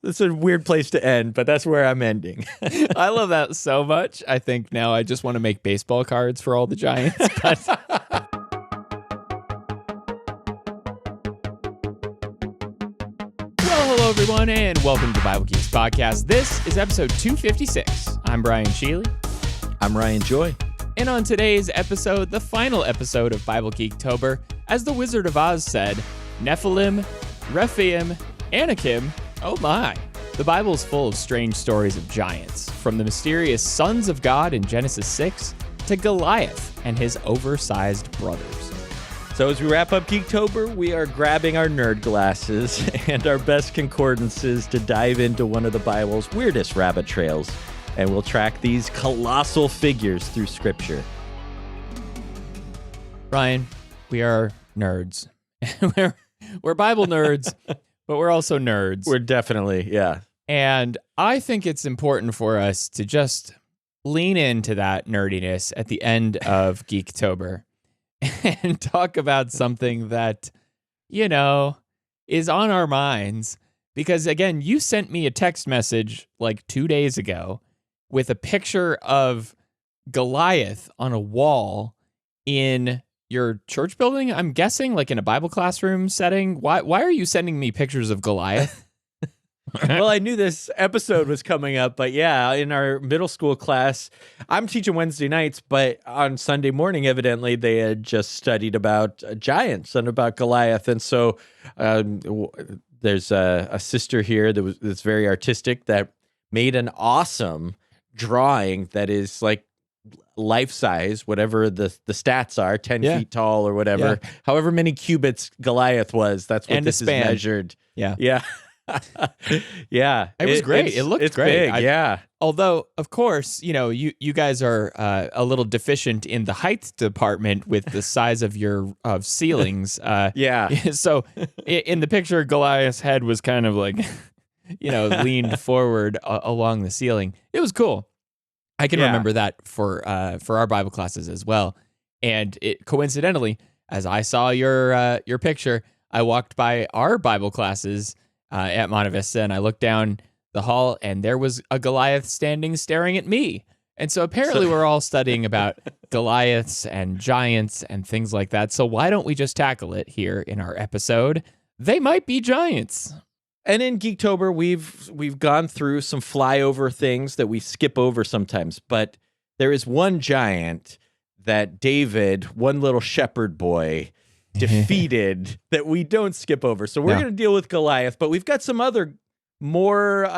It's a weird place to end, but that's where I'm ending. I love that so much. I think now I just want to make baseball cards for all the giants. But well, hello everyone, and welcome to the Bible Geeks podcast. This is episode 256. I'm Brian Sheely. I'm Ryan Joy. And on today's episode, the final episode of Bible Geektober, as the Wizard of Oz said, Nephilim, Rephim, Anakim, oh my. The Bible's full of strange stories of giants, from the mysterious sons of God in Genesis 6 to Goliath and his oversized brothers. So as we wrap up Geektober, we are grabbing our nerd glasses and our best concordances to dive into one of the Bible's weirdest rabbit trails, and we'll track these colossal figures through Scripture. Ryan, we are nerds. we're Bible nerds, but we're also nerds. We're definitely, yeah. And I think it's important for us to just lean into that nerdiness at the end of Geektober and talk about something that, you know, is on our minds. Because, again, you sent me a text message like 2 days ago with a picture of Goliath on a wall in your church building, I'm guessing, like in a Bible classroom setting. Why are you sending me pictures of Goliath? Well, I knew this episode was coming up, but yeah, in our middle school class, I'm teaching Wednesday nights, but on Sunday morning, evidently, they had just studied about giants and about Goliath. And so there's a sister here that's very artistic that made an awesome drawing that is like life size, whatever the stats are, 10 feet tall or whatever, however many cubits Goliath was, that's what this is measured. Yeah. Yeah. It was great. It looked great. Big, yeah. Although, of course, you know, you guys are a little deficient in the height department with the size of your ceilings. Yeah. So in the picture, Goliath's head was kind of like, you know, leaned forward along the ceiling. It was cool. I can remember that for our Bible classes as well. And it coincidentally, as I saw your picture, I walked by our Bible classes at Monte Vista, and I looked down the hall, and there was a Goliath standing staring at me. And so apparently we're all studying about Goliaths and giants and things like that. So why don't we just tackle it here in our episode? They might be giants. And in Geektober, we've gone through some flyover things that we skip over sometimes, but there is one giant that David, one little shepherd boy, defeated that we don't skip over. So we're going to deal with Goliath, but we've got some other more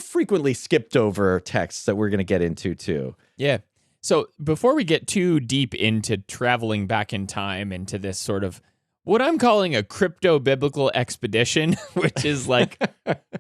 frequently skipped over texts that we're going to get into too. Yeah. So before we get too deep into traveling back in time into this sort of what I'm calling a crypto-biblical expedition, which is like,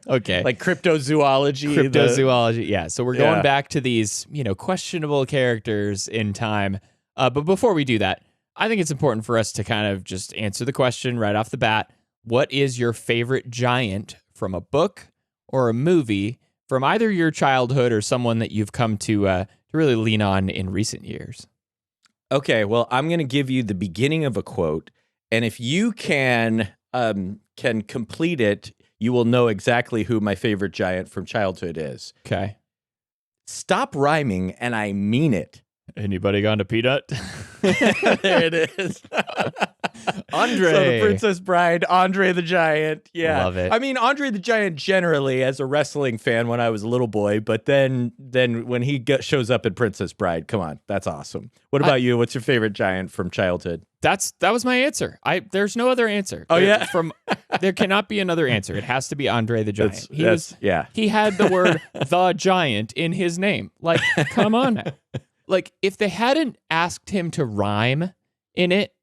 okay. Like cryptozoology. Cryptozoology, yeah. So we're going back to these, you know, questionable characters in time. But before we do that, I think it's important for us to kind of just answer the question right off the bat. What is your favorite giant from a book or a movie from either your childhood or someone that you've come to really lean on in recent years? Okay, well, I'm going to give you the beginning of a quote. And if you can complete it, you will know exactly who my favorite giant from childhood is. Okay. Stop rhyming, and I mean it. Anybody gone to Peanut? There it is. Andre. So the Princess Bride, Andre the Giant. Yeah. Love it. I mean, Andre the Giant generally as a wrestling fan when I was a little boy, but then when he shows up in Princess Bride, come on, that's awesome. What about you? What's your favorite giant from childhood? That was my answer. There's no other answer. Oh, yeah? There cannot be another answer. It has to be Andre the Giant. He had the word the giant in his name. Like, come on now. Like, if they hadn't asked him to rhyme in it,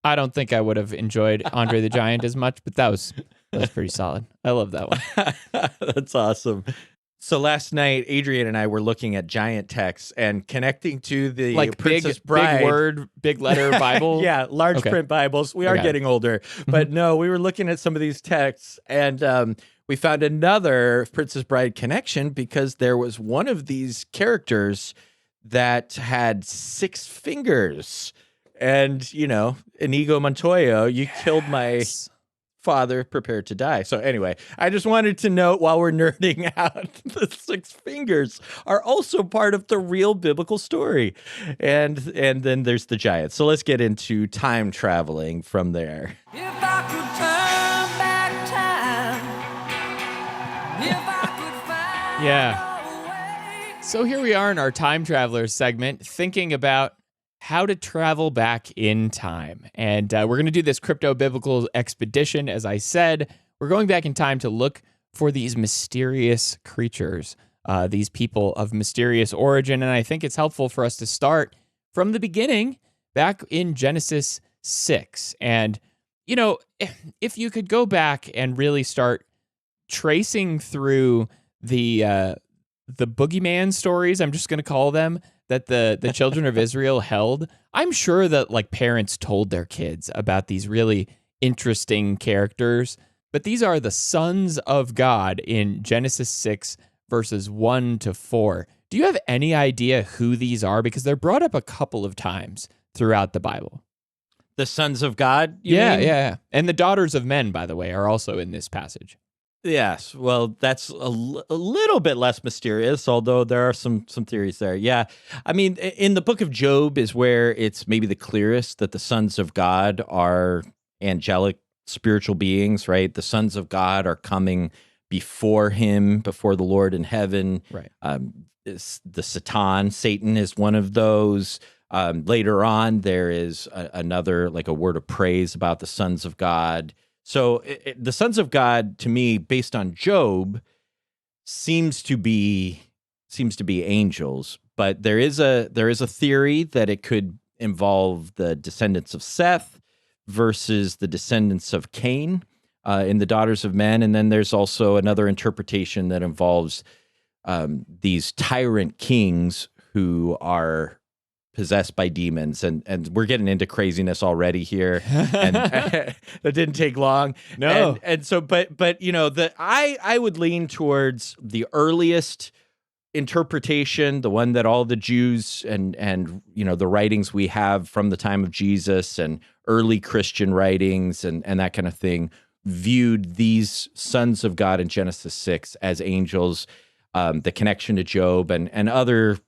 I don't think I would have enjoyed Andre the Giant as much, but that was pretty solid. I love that one. That's awesome. So last night, Adrian and I were looking at giant texts and connecting to the Princess Bride. Big word, big letter Bible? Yeah, large print Bibles. We are getting older. But no, we were looking at some of these texts, and we found another Princess Bride connection because there was one of these characters that had 6 fingers. And, you know, Inigo Montoya, you killed my father prepared to die. So anyway, I just wanted to note while we're nerding out, the six fingers are also part of the real biblical story. And then there's the giants. So let's get into time traveling from there. If I could turn back time, if I could find Yeah. a way. So here we are in our Time Travelers segment, thinking about how to travel back in time. And we're going to do this crypto-biblical expedition. As I said, we're going back in time to look for these mysterious creatures, these people of mysterious origin. And I think it's helpful for us to start from the beginning, back in Genesis 6. And, you know, if you could go back and really start tracing through the boogeyman stories, I'm just going to call them, that the children of Israel held, I'm sure that like parents told their kids about these really interesting characters. But these are the sons of God in Genesis 6, verses 1 to 4. Do you have any idea who these are? Because they're brought up a couple of times throughout the Bible. The sons of God? Yeah. And the daughters of men, by the way, are also in this passage. Yes. Well, that's a little bit less mysterious, although there are some theories there. Yeah. I mean, in the book of Job is where it's maybe the clearest that the sons of God are angelic spiritual beings, right? The sons of God are coming before him, before the Lord in heaven. Right. The Satan is one of those. Later on, there is another, like a word of praise about the sons of God. So the sons of God, to me, based on Job, seems to be angels. But there is a theory that it could involve the descendants of Seth versus the descendants of Cain in the daughters of men. And then there's also another interpretation that involves these tyrant kings who are possessed by demons, and we're getting into craziness already here, and that didn't take long. No, and so, but you know, I would lean towards the earliest interpretation, the one that all the Jews and you know the writings we have from the time of Jesus and early Christian writings and that kind of thing viewed these sons of God in Genesis 6 as angels. The connection to Job and other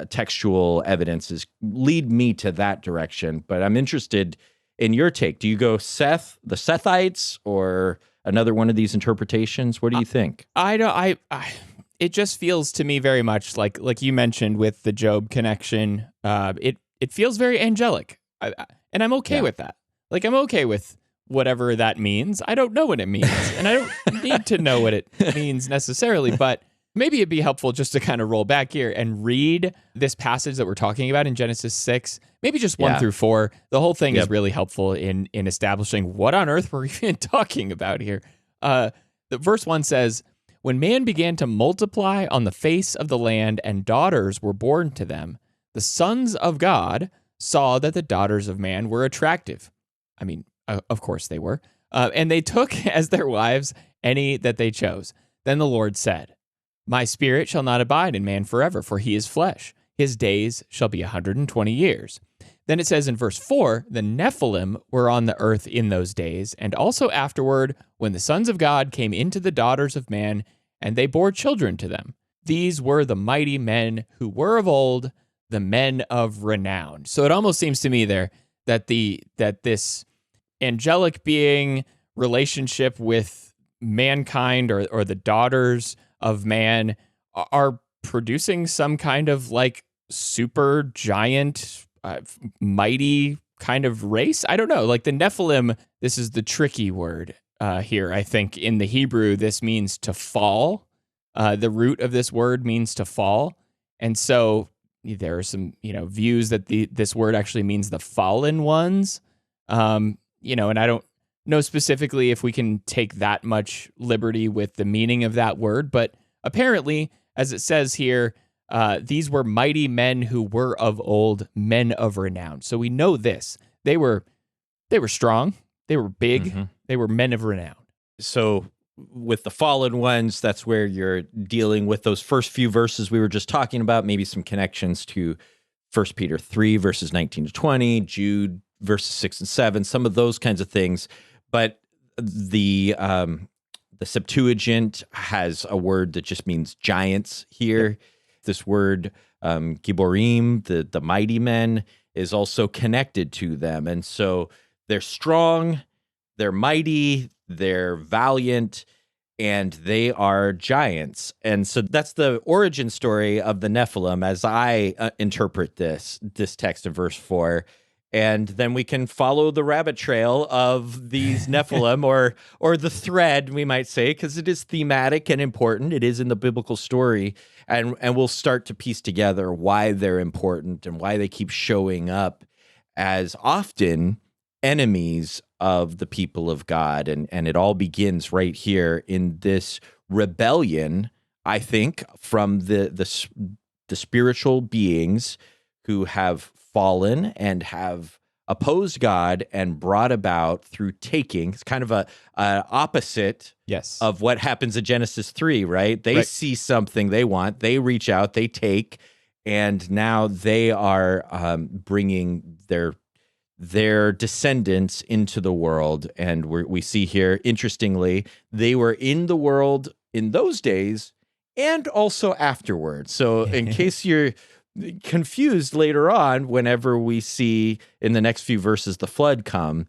textual evidences lead me to that direction, but I'm interested in your take. Do you go Seth, the Sethites, or another one of these interpretations? What do you think? It just feels to me very much like you mentioned with the Job connection. It feels very angelic, and I'm okay with that. Like I'm okay with whatever that means. I don't know what it means, and I don't need to know what it means necessarily, but maybe it'd be helpful just to kind of roll back here and read this passage that we're talking about in Genesis 6, maybe just 1 through 4. The whole thing is really helpful in establishing what on earth we're even talking about here. The verse 1 says, "When man began to multiply on the face of the land and daughters were born to them, the sons of God saw that the daughters of man were attractive." I mean, of course they were. And they took as their wives any that they chose. Then the Lord said, "My spirit shall not abide in man forever, for he is flesh. His days shall be 120 years. Then it says in verse 4, "The Nephilim were on the earth in those days, and also afterward, when the sons of God came into the daughters of man, and they bore children to them. These were the mighty men who were of old, the men of renown." So it almost seems to me there that this angelic being relationship with mankind or the daughters of man are producing some kind of like super giant, mighty kind of race. I don't know. Like the Nephilim, this is the tricky word here. I think in the Hebrew, this means to fall. The root of this word means to fall. And so there are some, views that this word actually means the fallen ones. And I don't know specifically if we can take that much liberty with the meaning of that word, but apparently, as it says here, these were mighty men who were of old, men of renown. So we know this. They were strong, they were big, they were men of renown. So with the fallen ones, that's where you're dealing with those first few verses we were just talking about, maybe some connections to 1 Peter 3, verses 19 to 20, Jude verses 6 and 7, some of those kinds of things. But the Septuagint has a word that just means giants here. Yep. This word Giborim, the mighty men, is also connected to them. And so they're strong, they're mighty, they're valiant, and they are giants. And so that's the origin story of the Nephilim as I interpret this text in verse 4. And then we can follow the rabbit trail of these Nephilim or the thread, we might say, because it is thematic and important. It is in the biblical story. And we'll start to piece together why they're important and why they keep showing up as often enemies of the people of God. And it all begins right here in this rebellion, I think, from the spiritual beings who have fallen and have opposed God and brought about through taking. It's kind of a opposite of what happens in Genesis 3, right? They see something they want, they reach out, they take, and now they are bringing their descendants into the world. And we see here, interestingly, they were in the world in those days and also afterwards. So in case you're confused later on, whenever we see in the next few verses the flood come,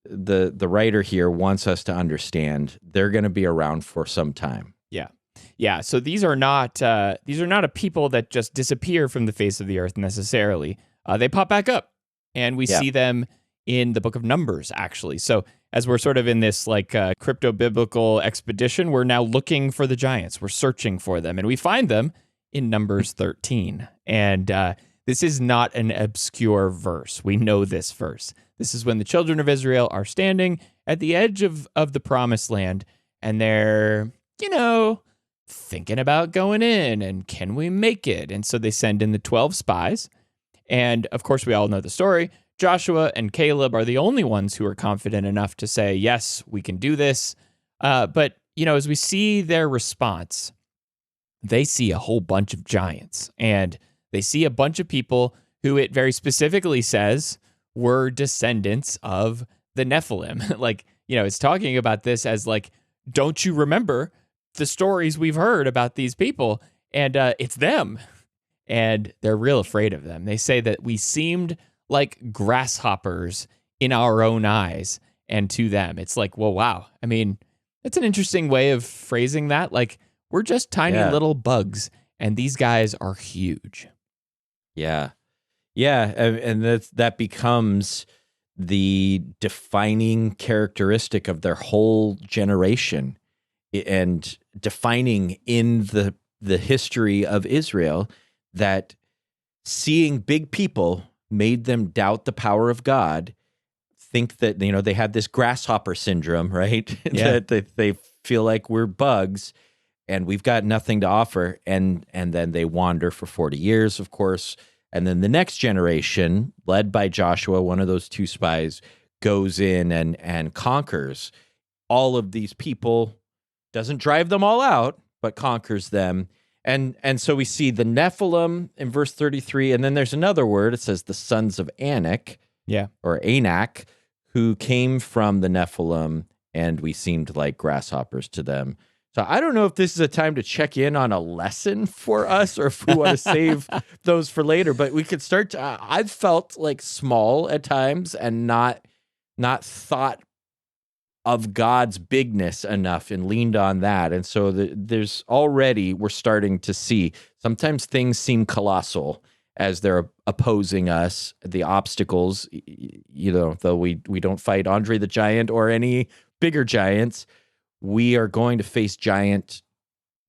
the writer here wants us to understand they're going to be around for some time. Yeah. So these are not a people that just disappear from the face of the earth necessarily. They pop back up, and we see them in the book of Numbers, actually. So as we're sort of in this crypto-biblical expedition, we're now looking for the giants. We're searching for them, and we find them in Numbers 13. And this is not an obscure verse. We know this verse. This is when the children of Israel are standing at the edge of the promised land, and they're, thinking about going in, and can we make it? And so they send in the 12 spies. And of course, we all know the story. Joshua and Caleb are the only ones who are confident enough to say, yes, we can do this. But, as we see their response, they see a whole bunch of giants, and they see a bunch of people who it very specifically says were descendants of the Nephilim. It's talking about this as don't you remember the stories we've heard about these people? And it's them. And they're real afraid of them. They say that we seemed like grasshoppers in our own eyes, and to them, it's well, wow. I mean, that's an interesting way of phrasing that. We're just tiny little bugs, and these guys are huge. Yeah. And that becomes the defining characteristic of their whole generation, and defining in the history of Israel, that seeing big people made them doubt the power of God, think that, they had this grasshopper syndrome, right? Yeah. that they feel like we're bugs and we've got nothing to offer. And then they wander for 40 years, of course. And then the next generation, led by Joshua, one of those two spies, goes in and conquers all of these people, doesn't drive them all out, but conquers them. And so we see the Nephilim in verse 33, and then there's another word. It says the sons of Anak, or Anak, who came from the Nephilim, and we seemed like grasshoppers to them. So I don't know if this is a time to check in on a lesson for us, or if we want to save those for later. But we could start to, I've felt small at times and not thought of God's bigness enough and leaned on that. And so there's already, we're starting to see sometimes things seem colossal as they're opposing us, the obstacles, though we don't fight Andre the Giant or any bigger giants, we are going to face giant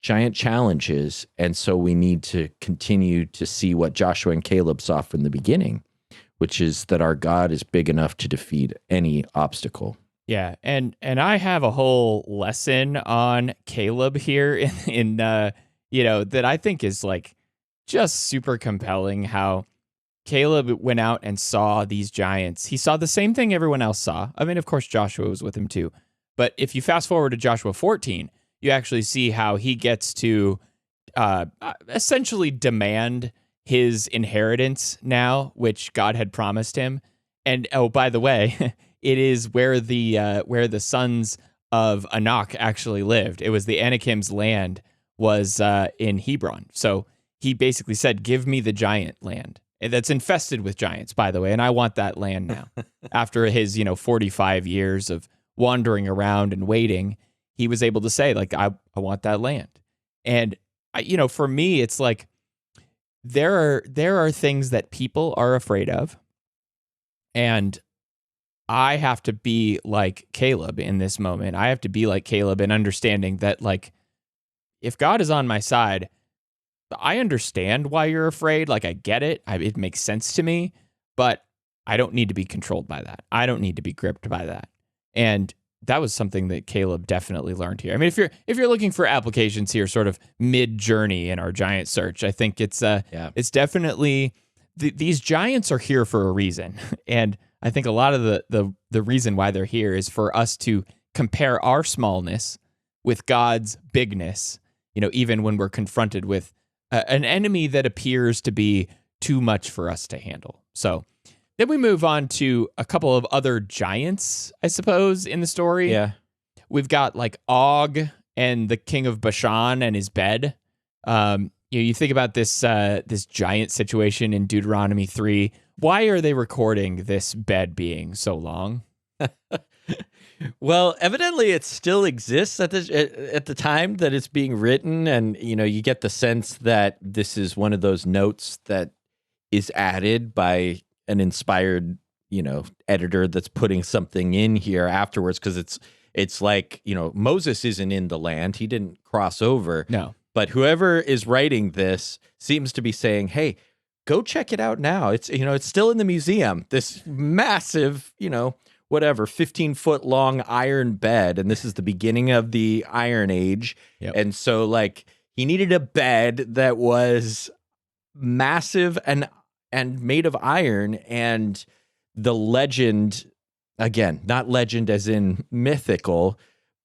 challenges. And so we need to continue to see what Joshua and Caleb saw from the beginning, which is that our God is big enough to defeat any obstacle. Yeah, and I have a whole lesson on Caleb here in that I think is just super compelling. How Caleb went out and saw these giants. He saw the same thing everyone else saw. I mean, of course, Joshua was with him too. But if you fast forward to Joshua 14, you actually see how he gets to essentially demand his inheritance now, which God had promised him. And oh, by the way, it is where the sons of Anak actually lived. It was the Anakim's land was in Hebron. So he basically said, "Give me the giant land." And that's infested with giants, by the way, and I want that land now. After his 45 years of wandering around and waiting, he was able to say, like, I want that land. And for me, it's like there are things that people are afraid of, and I have to be like Caleb in this moment. I have to be like Caleb in understanding that, like, if God is on my side, I understand why you're afraid. Like, I get it. It makes sense to me, but I don't need to be controlled by that. I don't need to be gripped by that. And that was something that Caleb definitely learned here. I mean, if you're looking for applications here, sort of mid-journey in our giant search, I think it's definitely these giants are here for a reason. And I think a lot of the reason why they're here is for us to compare our smallness with God's bigness, even when we're confronted with an enemy that appears to be too much for us to handle. So then we move on to a couple of other giants, I suppose, in the story. Yeah. We've got like Og and the king of Bashan and his bed. You think about this giant situation in Deuteronomy 3. Why are they recording this bed being so long? Well, evidently it still exists at the time that it's being written, and you get the sense that this is one of those notes that is added by an inspired editor that's putting something in here afterwards, because it's like Moses isn't in the land, he didn't cross over. No, but whoever is writing this seems to be saying, hey, go check it out now. It's it's still in the museum, this massive 15-foot long iron bed, and this is the beginning of the Iron Age. Yep. And so like he needed a bed that was massive and made of iron. And the legend, again, not legend as in mythical,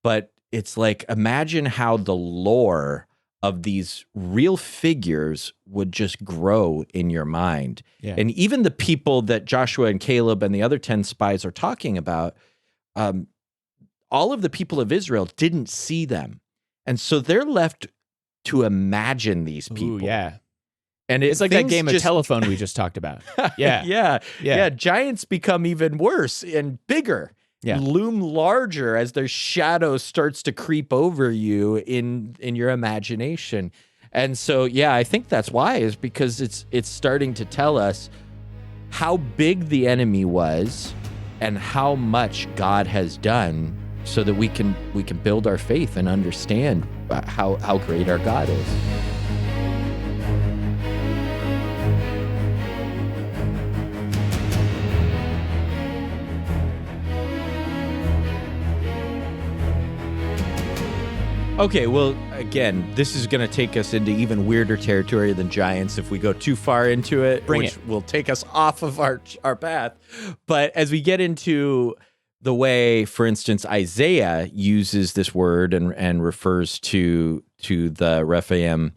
but it's like, imagine how the lore of these real figures would just grow in your mind. Yeah. And even the people that Joshua and Caleb and the other 10 spies are talking about, all of the people of Israel didn't see them. And so they're left to imagine these people. Ooh, yeah. And it's like that game of telephone we just talked about. Yeah. Yeah. Giants become even worse and bigger. Yeah. Loom larger as their shadow starts to creep over you in your imagination. And so, yeah, I think that's why, is because it's starting to tell us how big the enemy was and how much God has done, so that we can build our faith and understand how great our God is. Okay, well, again, this is going to take us into even weirder territory than giants if we go too far into it, which will take us off of our path. But as we get into the way, for instance, Isaiah uses this word and refers to the Rephim,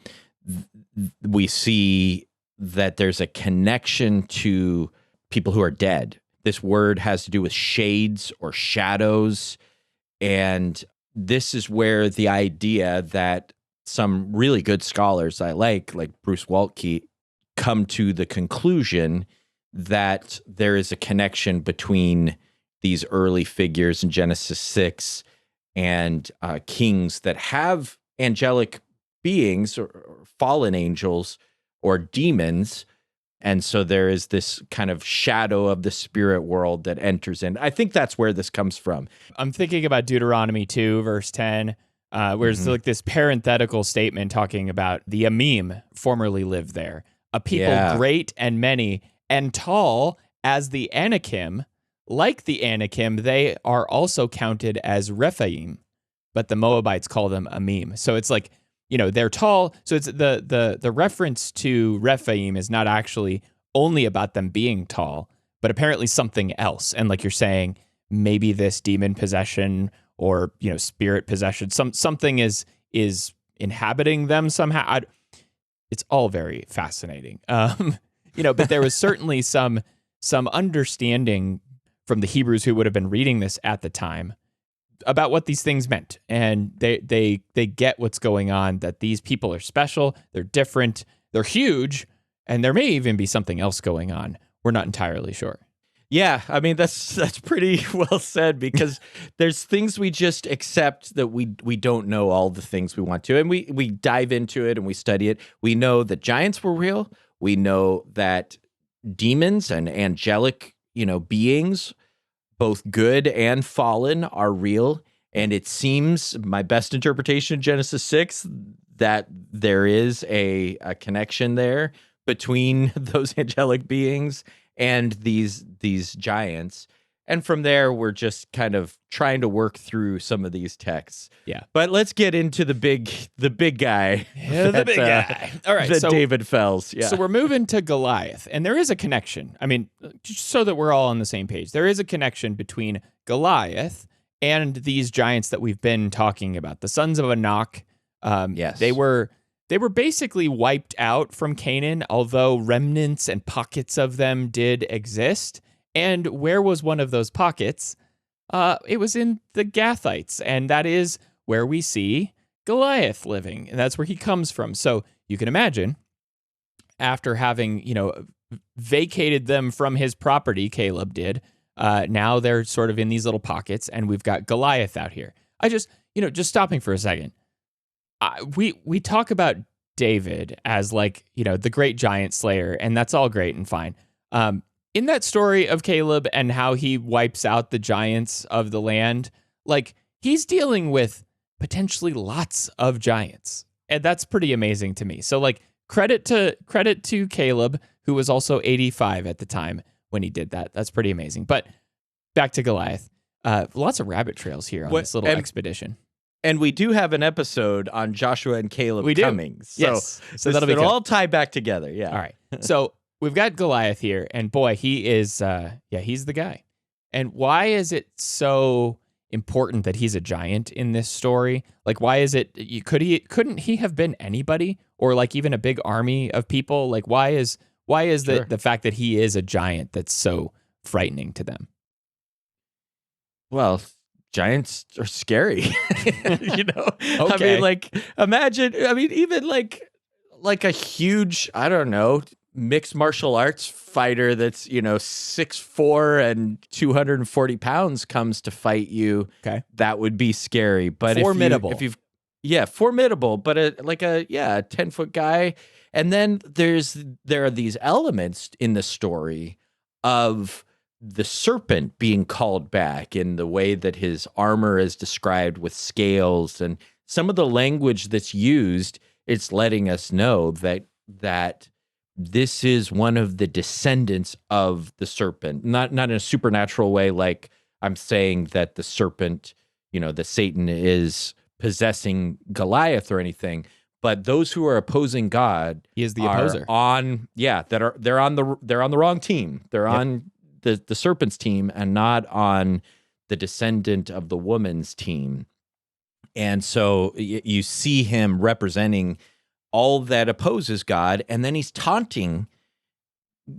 we see that there's a connection to people who are dead. This word has to do with shades or shadows, and this is where the idea that some really good scholars I like Bruce Waltke, come to the conclusion that there is a connection between these early figures in Genesis 6 and kings that have angelic beings or fallen angels or demons. And so there is this kind of shadow of the spirit world that enters in. I think that's where this comes from. I'm thinking about Deuteronomy 2, verse 10, where it's like this parenthetical statement talking about the Amim formerly lived there, a people great and many and tall as the Anakim. Like the Anakim, they are also counted as Rephaim, but the Moabites call them Amim. So it's like, they're tall. So it's the reference to Rephaim is not actually only about them being tall, but apparently something else. And like you're saying, maybe this demon possession or spirit possession, something is inhabiting them somehow. It's all very fascinating. But there was certainly some some understanding from the Hebrews who would have been reading this at the time about what these things meant. And they get what's going on, that these people are special, they're different, they're huge, and there may even be something else going on. We're not entirely sure. Yeah, I mean that's pretty well said, because there's things we just accept that we don't know all the things we want to, and we dive into it and we study it. We know that giants were real. We know that demons and angelic, beings, both good and fallen, are real. And it seems, my best interpretation of Genesis 6, that there is a connection there between those angelic beings and these giants. And from there, we're just kind of trying to work through some of these texts. Yeah. But let's get into the big guy. The big guy. All right. That David fells. Yeah. So we're moving to Goliath, and there is a connection. I mean, just so that we're all on the same page, there is a connection between Goliath and these giants that we've been talking about, the sons of Anak. Yes. They were basically wiped out from Canaan, although remnants and pockets of them did exist. And where was one of those pockets? It was in the Gathites, and that is where we see Goliath living, and that's where he comes from. So you can imagine, after having, vacated them from his property, Caleb did, now they're sort of in these little pockets, and we've got Goliath out here. I just stopping for a second. We talk about David as the great giant slayer, and that's all great and fine. In that story of Caleb and how he wipes out the giants of the land, he's dealing with potentially lots of giants, and that's pretty amazing to me. So credit to Caleb, who was also 85 at the time when he did that. That's pretty amazing. But back to Goliath. Lots of rabbit trails here on this little expedition. And we do have an episode on Joshua and Caleb coming. So, yes. So it'll all tie back together. Yeah. All right. So we've got Goliath here, and boy, he is, he's the guy. And why is it so important that he's a giant in this story? Why is it, couldn't he have been anybody, or even a big army of people? Why is Sure. the fact that he is a giant that's so frightening to them? Well, giants are scary. Okay. I mean, imagine, even a huge, I don't know, mixed martial arts fighter that's, 6'4" and 240 pounds comes to fight you. Okay. That would be scary. But formidable. Formidable, but a 10-foot guy. And then there are these elements in the story of the serpent being called back in the way that his armor is described with scales, and some of the language that's used, it's letting us know that this is one of the descendants of the serpent, not in a supernatural way, like I'm saying that the serpent, that Satan is possessing Goliath or anything, but those who are opposing God, he is the opposer. They're on the wrong team. They're on the serpent's team and not on the descendant of the woman's team. And so you see him representing all that opposes God, and then he's taunting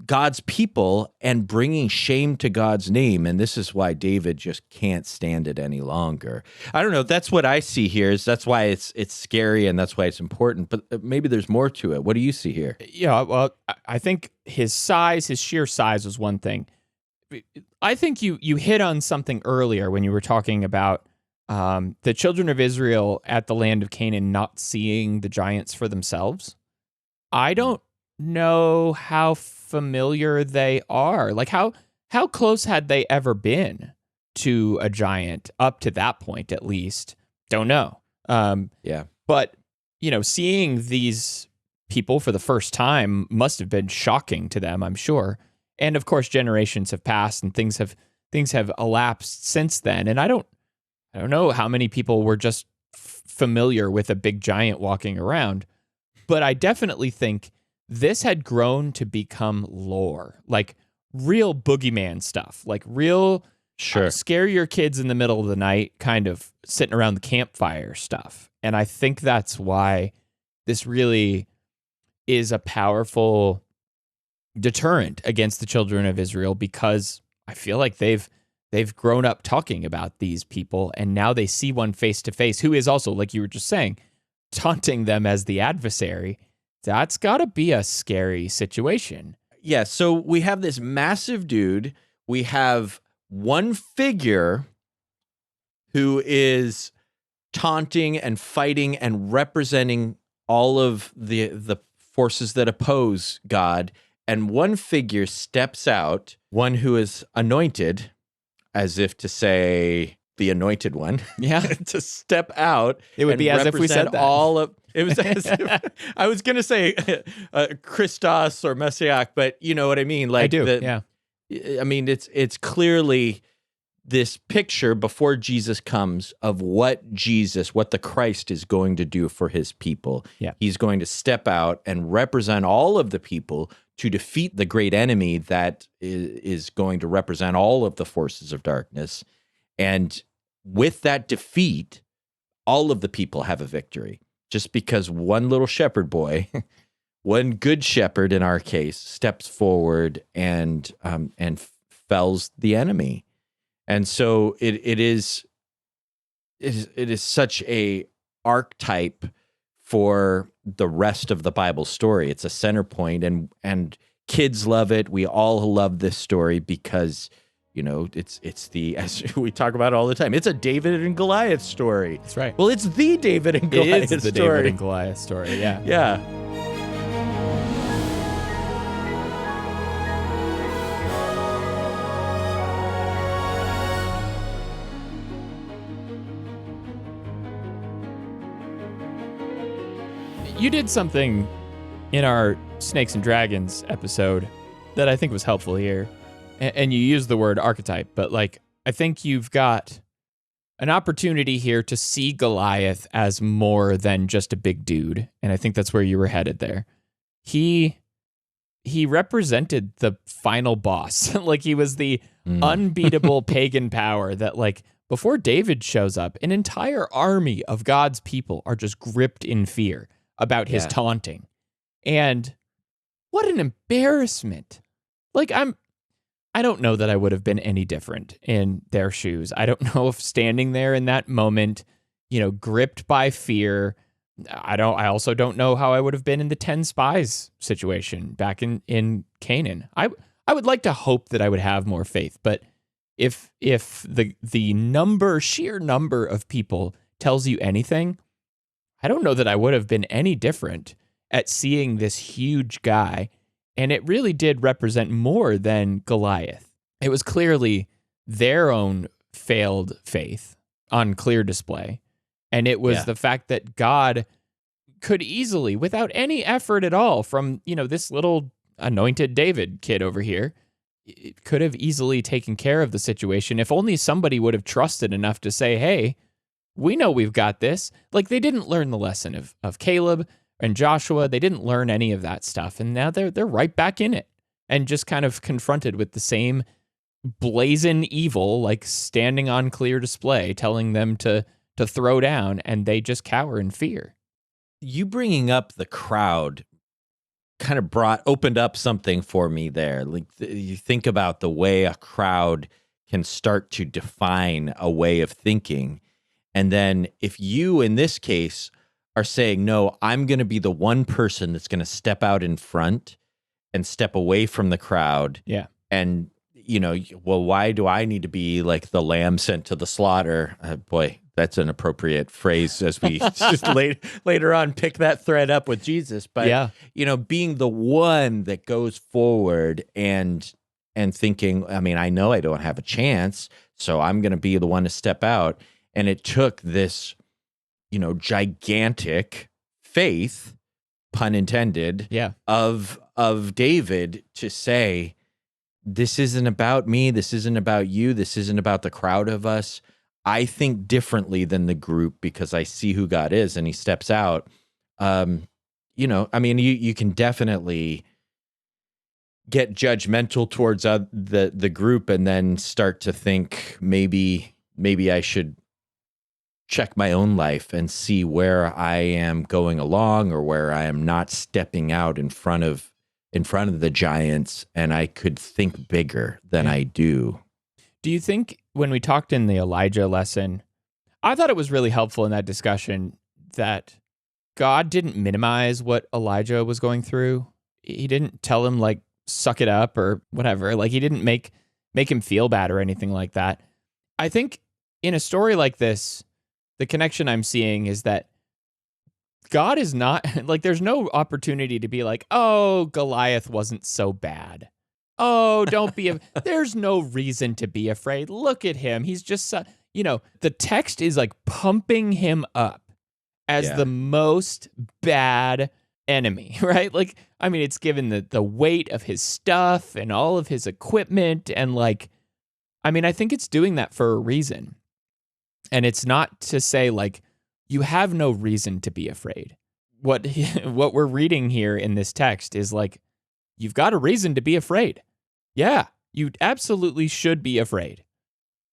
God's people and bringing shame to God's name. And this is why David just can't stand it any longer. I don't know. That's what I see here. That's why it's scary, and that's why it's important. But maybe there's more to it. What do you see here? Yeah, well, I think his sheer size was one thing. I think you hit on something earlier when you were talking about the children of Israel at the land of Canaan not seeing the giants for themselves. I don't know how familiar they are. How close had they ever been to a giant up to that point, at least? Don't know. But, seeing these people for the first time must have been shocking to them, I'm sure. And of course, generations have passed and things have elapsed since then. And I don't know how many people were just familiar with a big giant walking around, but I definitely think this had grown to become lore, real boogeyman stuff, real scare your kids in the middle of the night, kind of sitting around the campfire stuff. And I think that's why this really is a powerful deterrent against the children of Israel, because I feel like they've grown up talking about these people, and now they see one face to face who is also, like you were just saying, taunting them as the adversary. That's got to be a scary situation. Yeah, so we have this massive dude. We have one figure who is taunting and fighting and representing all of the forces that oppose God. And one figure steps out, one who is anointed, as if to say the anointed one. Yeah. To step out. It would and be as if we said represent that. all of it was as if, I was going to say Christos or Messiah, but you know what I mean? Like I do, yeah. I mean, it's clearly this picture before Jesus comes of what the Christ is going to do for his people. Yeah. He's going to step out and represent all of the people to defeat the great enemy that is going to represent all of the forces of darkness. And with that defeat, all of the people have a victory. Just because one little shepherd boy, one good shepherd in our case, steps forward and fells the enemy. And so it is such a archetype for the rest of the Bible story. It's a center point, and kids love it. We all love this story because, you know, it's the, as we talk about all the time, it's a David and Goliath story. That's right. Well, it's the David and Goliath It is the story. David and Goliath story, yeah. Yeah. You did something in our Snakes and Dragons episode that I think was helpful here. And you used the word archetype, but like, I think you've got an opportunity here to see Goliath as more than just a big dude. And I think that's where you were headed there. He represented the final boss. Like, he was the unbeatable pagan power that, like, before David shows up, an entire army of God's people are just gripped in fear about his taunting. And what an embarrassment. Like, I don't know that I would have been any different in their shoes. I don't know if standing there in that moment, you know, gripped by fear. I also don't know how I would have been in the 10 spies situation back in Canaan. I would like to hope that I would have more faith, but if the sheer number of people tells you anything, I don't know that I would have been any different at seeing this huge guy. And it really did represent more than Goliath. It was clearly their own failed faith on clear display. And it was the fact that God could easily, without any effort at all from, you know, this little anointed David kid over here, it could have easily taken care of the situation if only somebody would have trusted enough to say, hey, we know we've got this. Like, they didn't learn the lesson of Caleb and Joshua. They didn't learn any of that stuff. And now they're right back in it and just kind of confronted with the same blazing evil, like standing on clear display, telling them to throw down, and they just cower in fear. You bringing up the crowd kind of opened up something for me there. Like, you think about the way a crowd can start to define a way of thinking. And then if you, in this case, are saying, no, I'm going to be the one person that's going to step out in front and step away from the crowd. Yeah. And, you know, well, why do I need to be like the lamb sent to the slaughter? Boy, that's an appropriate phrase as we just later on pick that thread up with Jesus. But, you know, being the one that goes forward and thinking, I mean, I know I don't have a chance, so I'm going to be the one to step out. And it took this, you know, gigantic faith, pun intended, of David to say, this isn't about me, this isn't about you, this isn't about the crowd of us. I think differently than the group because I see who God is, and he steps out. You know, I mean, you can definitely get judgmental towards the group and then start to think maybe I should check my own life and see where I am going along or where I am not stepping out in front of in front of the giants, and I could think bigger than I do. Do you think when we talked in the Elijah lesson, I thought it was really helpful in that discussion that God didn't minimize what Elijah was going through. He didn't tell him like, suck it up or whatever. Like he didn't make him feel bad or anything like that. I think in a story like this, the connection I'm seeing is that God is not like, there's no opportunity to be like, oh, Goliath wasn't so bad. Oh, don't be, there's no reason to be afraid. Look at him. He's just, the text is like pumping him up as the most bad enemy, right? Like, I mean, it's given the weight of his stuff and all of his equipment. And like, I mean, I think it's doing that for a reason. And it's not to say like, you have no reason to be afraid. What we're reading here in this text is like, you've got a reason to be afraid. Yeah, you absolutely should be afraid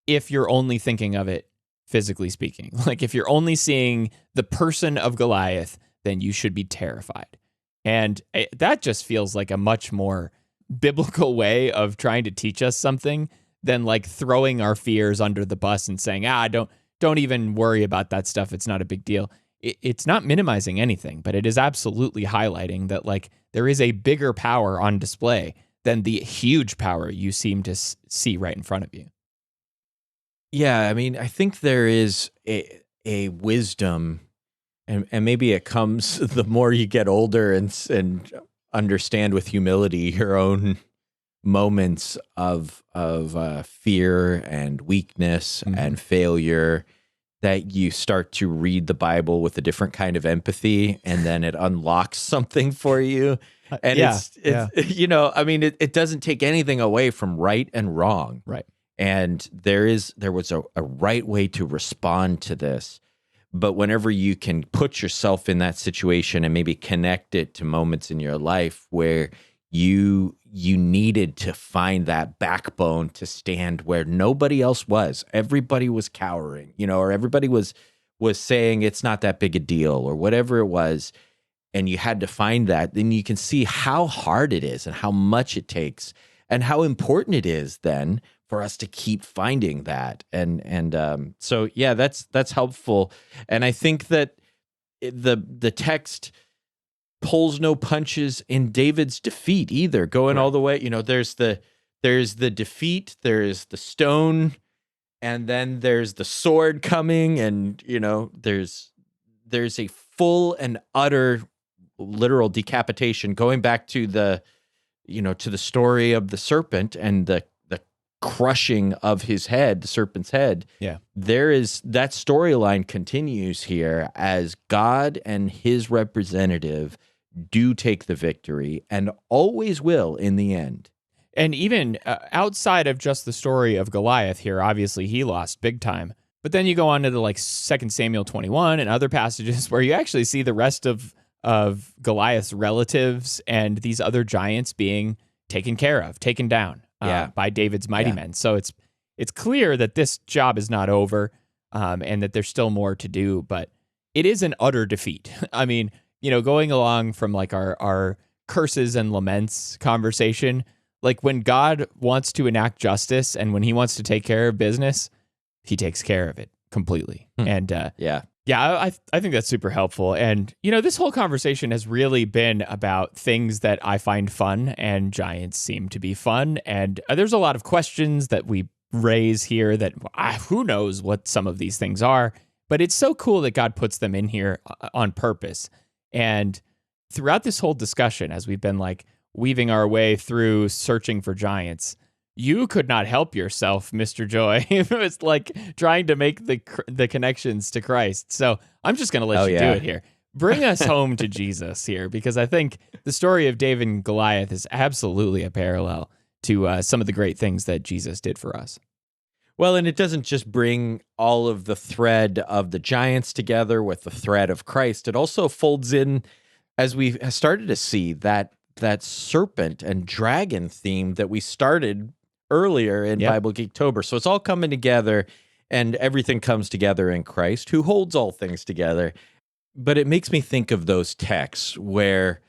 if you're only thinking of it physically speaking. Like if you're only seeing the person of Goliath, then you should be terrified. And that just feels like a much more biblical way of trying to teach us something than like throwing our fears under the bus and saying, don't even worry about that stuff. It's not a big deal. It's not minimizing anything, but it is absolutely highlighting that like there is a bigger power on display than the huge power you seem to see right in front of you. Yeah, I mean, I think there is a wisdom, and maybe it comes the more you get older and understand with humility your own moments of fear and weakness and failure, that you start to read the Bible with a different kind of empathy, and then it unlocks something for you. And it's I mean, it doesn't take anything away from right and wrong. Right. And there was a right way to respond to this. But whenever you can put yourself in that situation and maybe connect it to moments in your life where you needed to find that backbone to stand where nobody else was. Everybody was cowering, or everybody was saying it's not that big a deal or whatever it was. And you had to find that, then you can see how hard it is and how much it takes and how important it is then for us to keep finding that. And so, yeah, that's helpful. And I think that the text pulls no punches in David's defeat either, going all the way, there's the defeat, there's the stone, and then there's the sword coming, and there's a full and utter literal decapitation, going back to the story of the serpent and the crushing of his head, the serpent's head. Yeah. There is that storyline continues here as God and his representative do take the victory and always will in the end. And even outside of just the story of Goliath here, obviously he lost big time. But then you go on to the 2 Samuel 21 and other passages where you actually see the rest of Goliath's relatives and these other giants being taken care of, taken down by David's mighty men. So it's clear that this job is not over and that there's still more to do, but it is an utter defeat. I mean, going along from our curses and laments conversation, like when God wants to enact justice and when he wants to take care of business, he takes care of it completely. And I think that's super helpful. And, this whole conversation has really been about things that I find fun, and giants seem to be fun. And there's a lot of questions that we raise here that who knows what some of these things are, but it's so cool that God puts them in here on purpose. And throughout this whole discussion, as we've been weaving our way through searching for giants, you could not help yourself, Mr. Joy. It was trying to make the connections to Christ. So I'm just going to let you do it here. Bring us home to Jesus here, because I think the story of David and Goliath is absolutely a parallel to some of the great things that Jesus did for us. Well, and it doesn't just bring all of the thread of the giants together with the thread of Christ. It also folds in, as we started to see, that serpent and dragon theme that we started earlier in Bible Geektober. So it's all coming together, and everything comes together in Christ, who holds all things together. But it makes me think of those texts where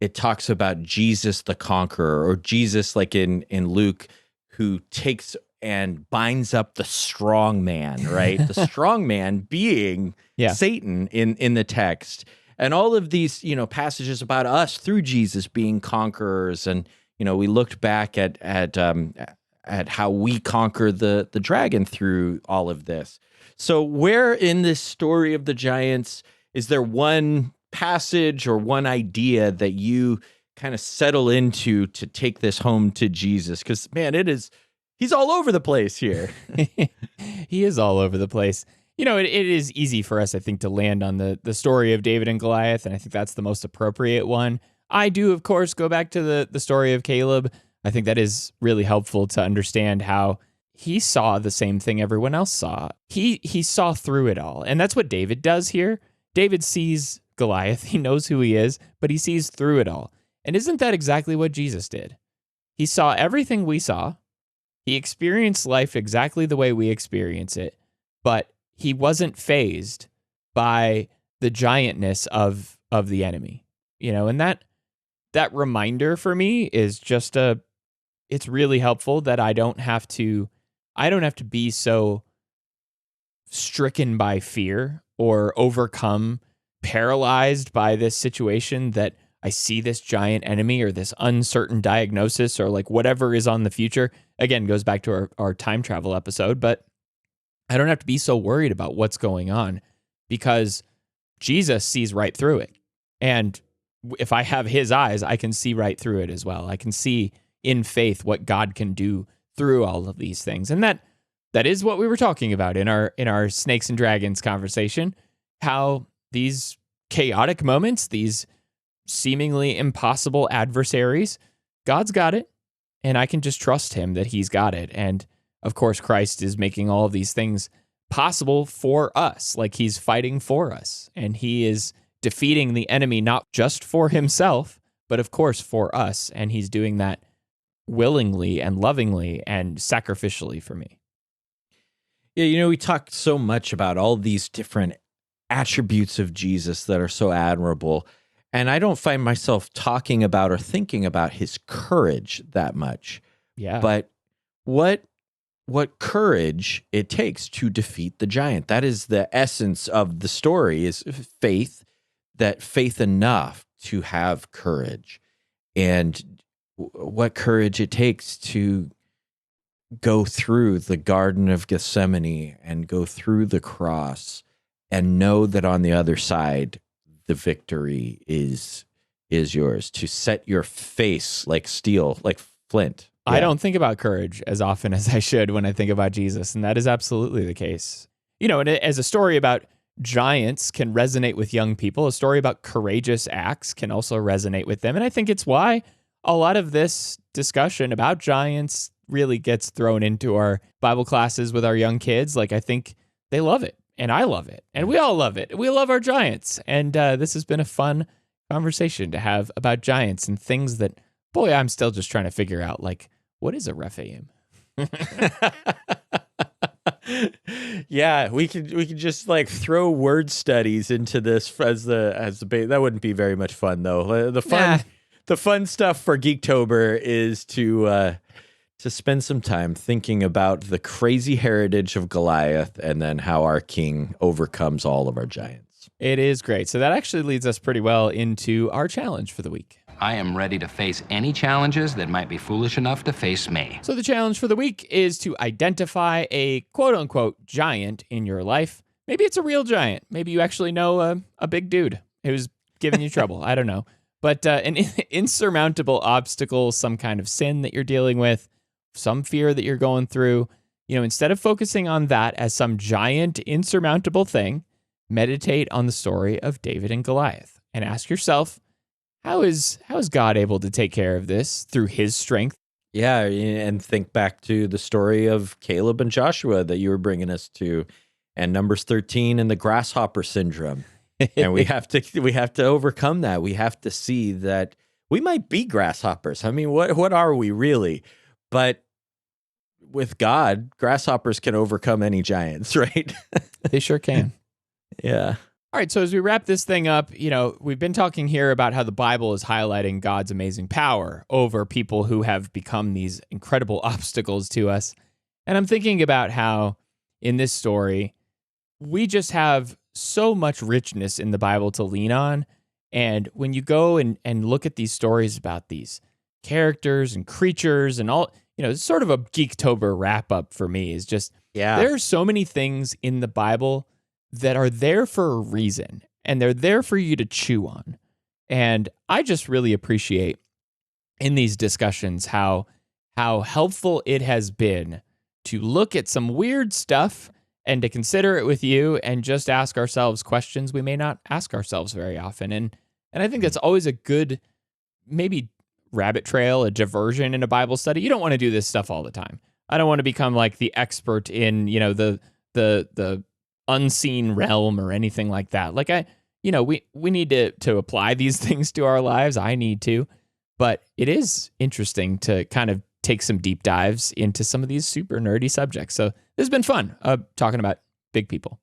it talks about Jesus the conqueror, or Jesus, like in Luke, who takes and binds up the strong man, right? The strong man being Satan in the text. And all of these, passages about us through Jesus being conquerors. And, we looked back at how we conquer the dragon through all of this. So where in this story of the giants is there one passage or one idea that you kind of settle into to take this home to Jesus? Because, man, he's all over the place here. He is all over the place. It is easy for us, I think, to land on the story of David and Goliath, and I think that's the most appropriate one. I do, of course, go back to the story of Caleb. I think that is really helpful to understand how he saw the same thing everyone else saw. He saw through it all, and that's what David does here. David sees Goliath. He knows who he is, but he sees through it all. And isn't that exactly what Jesus did? He saw everything we saw. He experienced life exactly the way we experience it, but he wasn't fazed by the giantness of the enemy. And that reminder for me is just it's really helpful that I don't have to be so stricken by fear or overcome, paralyzed by this situation that I see this giant enemy or this uncertain diagnosis or like whatever is on the future. Again, goes back to our time travel episode, but I don't have to be so worried about what's going on because Jesus sees right through it. And if I have his eyes, I can see right through it as well. I can see in faith what God can do through all of these things. And that is what we were talking about in our snakes and dragons conversation, how these chaotic moments, these seemingly impossible adversaries, God's got it, and I can just trust him that he's got it. And of course, Christ is making all of these things possible for us, like he's fighting for us, and he is defeating the enemy not just for himself, but of course for us, and he's doing that willingly and lovingly and sacrificially for me. Yeah, we talked so much about all these different attributes of Jesus that are so admirable, and I don't find myself talking about or thinking about his courage that much. Yeah. But what courage it takes to defeat the giant. That is the essence of the story, is faith, that faith enough to have courage, and what courage it takes to go through the Garden of Gethsemane and go through the cross and know that on the other side, the victory is yours, to set your face like steel, like flint. I don't think about courage as often as I should when I think about Jesus, and that is absolutely the case. And as a story about giants can resonate with young people, a story about courageous acts can also resonate with them, and I think it's why a lot of this discussion about giants really gets thrown into our Bible classes with our young kids. Like, I think they love it, and I love it, and we all love it. We love our giants, and this has been a fun conversation to have about giants and things that, boy, I'm still just trying to figure out, like, what is a Rephim? Yeah, we could just like throw word studies into this as the bait. That wouldn't be very much fun though. The fun stuff for Geektober is to spend some time thinking about the crazy heritage of Goliath and then how our king overcomes all of our giants. It is great. So that actually leads us pretty well into our challenge for the week. I am ready to face any challenges that might be foolish enough to face me. So the challenge for the week is to identify a quote-unquote giant in your life. Maybe it's a real giant. Maybe you actually know a big dude who's giving you trouble. I don't know. But an insurmountable obstacle, some kind of sin that you're dealing with, some fear that you're going through. Instead of focusing on that as some giant, insurmountable thing, meditate on the story of David and Goliath and ask yourself, how is God able to take care of this through his strength? Yeah, and think back to the story of Caleb and Joshua that you were bringing us to, and Numbers 13 and the grasshopper syndrome. And we have to overcome that. We have to see that we might be grasshoppers. I mean, what are we really? But with God, grasshoppers can overcome any giants, right? They sure can. Yeah. All right, so as we wrap this thing up, we've been talking here about how the Bible is highlighting God's amazing power over people who have become these incredible obstacles to us. And I'm thinking about how in this story, we just have so much richness in the Bible to lean on. And when you go and look at these stories about these characters and creatures and all, it's sort of a Geektober wrap up for me, is just, there are so many things in the Bible that are there for a reason, and they're there for you to chew on. And I just really appreciate in these discussions how helpful it has been to look at some weird stuff and to consider it with you and just ask ourselves questions we may not ask ourselves very often. And I think that's always a good, maybe rabbit trail, a diversion in a Bible study. You don't want to do this stuff all the time. I don't want to become like the expert in, the unseen realm or anything like that. Like we need to apply these things to our lives. I need to, but it is interesting to kind of take some deep dives into some of these super nerdy subjects. So this has been fun talking about big people.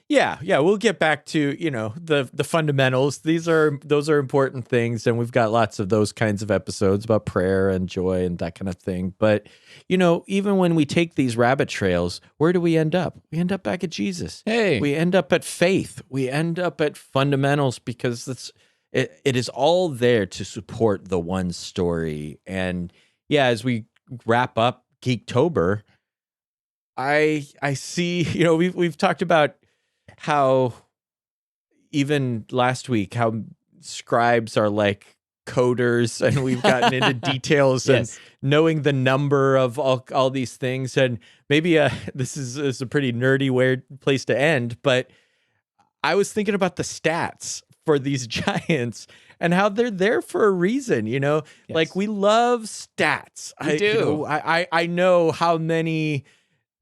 Yeah, we'll get back to, the fundamentals. Those are important things, and we've got lots of those kinds of episodes about prayer and joy and that kind of thing. But, even when we take these rabbit trails, where do we end up? We end up back at Jesus. Hey. We end up at faith. We end up at fundamentals, because it is all there to support the one story. And yeah, as we wrap up Geektober, I see, we've talked about how even last week, how scribes are like coders, and we've gotten into details Yes. and knowing the number of all these things. And maybe this is a pretty nerdy, weird place to end, but I was thinking about the stats for these giants and how they're there for a reason, Yes. like we love stats. We do. I know how many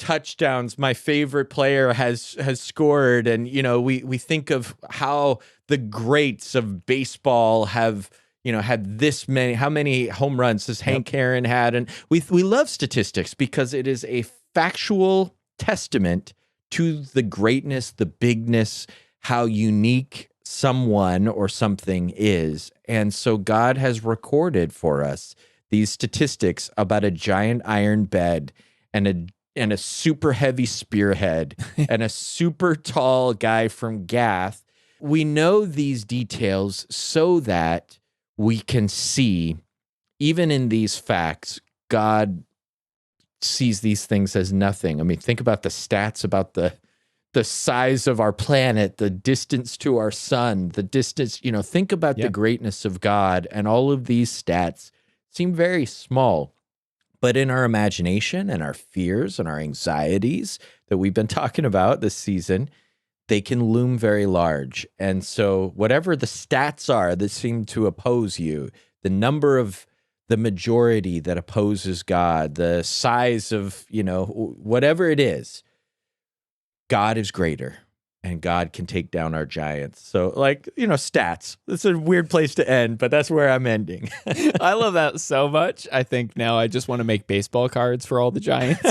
touchdowns my favorite player has scored, and we think of how the greats of baseball have had this many, how many home runs has Hank Aaron had, and we love statistics because it is a factual testament to the greatness, the bigness, how unique someone or something is. And so God has recorded for us these statistics about a giant iron bed and a super heavy spearhead and a super tall guy from Gath. We know these details so that we can see, even in these facts, God sees these things as nothing. I mean, think about the stats about the size of our planet, the distance to our sun, the distance, think about the greatness of God, and all of these stats seem very small. But in our imagination and our fears and our anxieties that we've been talking about this season, they can loom very large. And so whatever the stats are that seem to oppose you, the number of the majority that opposes God, the size of, whatever it is, God is greater. And God can take down our giants. So, stats. It's a weird place to end, but that's where I'm ending. I love that so much. I think now I just want to make baseball cards for all the giants.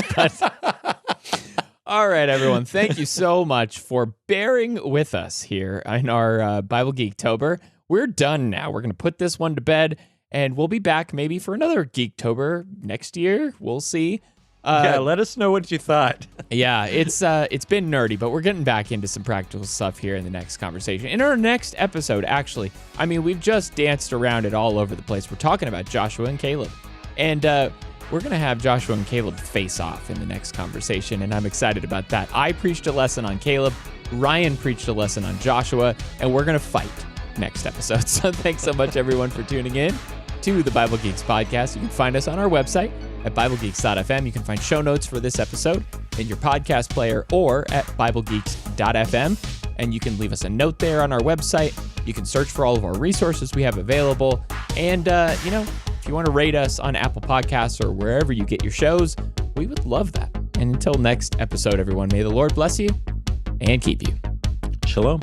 All right, everyone. Thank you so much for bearing with us here in our Bible Geektober. We're done now. We're going to put this one to bed, and we'll be back maybe for another Geektober next year. We'll see. Let us know what you thought. Yeah, it's been nerdy, but we're getting back into some practical stuff here in the next conversation. In our next episode, actually, we've just danced around it all over the place. We're talking about Joshua and Caleb. And we're going to have Joshua and Caleb face off in the next conversation, and I'm excited about that. I preached a lesson on Caleb, Ryan preached a lesson on Joshua, and we're going to fight next episode. So thanks so much, everyone, for tuning in to the Bible Geeks podcast. You can find us on our website at BibleGeeks.fm. You can find show notes for this episode in your podcast player or at BibleGeeks.fm. And you can leave us a note there on our website. You can search for all of our resources we have available. And, if you want to rate us on Apple Podcasts or wherever you get your shows, we would love that. And until next episode, everyone, may the Lord bless you and keep you. Shalom.